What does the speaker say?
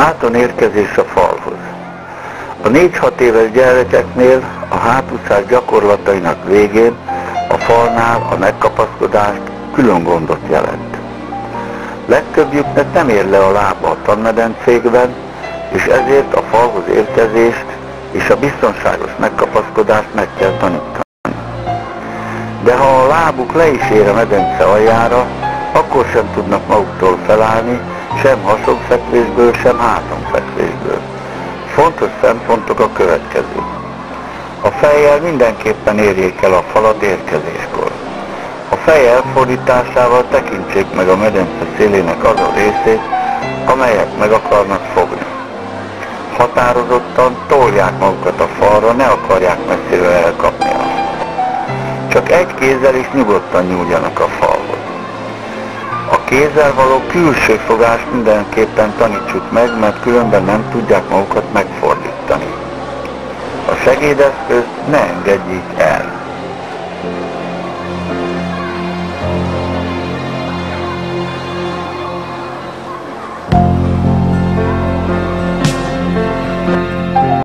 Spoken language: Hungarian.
Háton érkezés a falhoz. A 4-6 éves gyerekeknél a hátúszás gyakorlatainak végén a falnál a megkapaszkodást külön gondot jelent. Legtöbbjüknek nem ér le a lába a tanmedencékben, és ezért a falhoz érkezést és a biztonságos megkapaszkodást meg kell tanítani. De ha a lábuk le is ér a medence aljára, akkor sem tudnak maguktól felállni, sem hasonfekvésből, sem hátonfekvésből. Fontos szempontok a következők. A fejjel mindenképpen érjék el a falat érkezéskor. A fej elfordításával tekintsék meg a medence szélének azon részét, amelyet meg akarnak fogni. Határozottan tolják magukat a falra, ne akarják messziről elkapni azt. Csak egy kézzel is nyugodtan nyúljanak a falhoz. A kézzel való külső fogást mindenképpen tanítsuk meg, mert különben nem tudják magukat megfordítani. A segédeszközt ne engedjék el.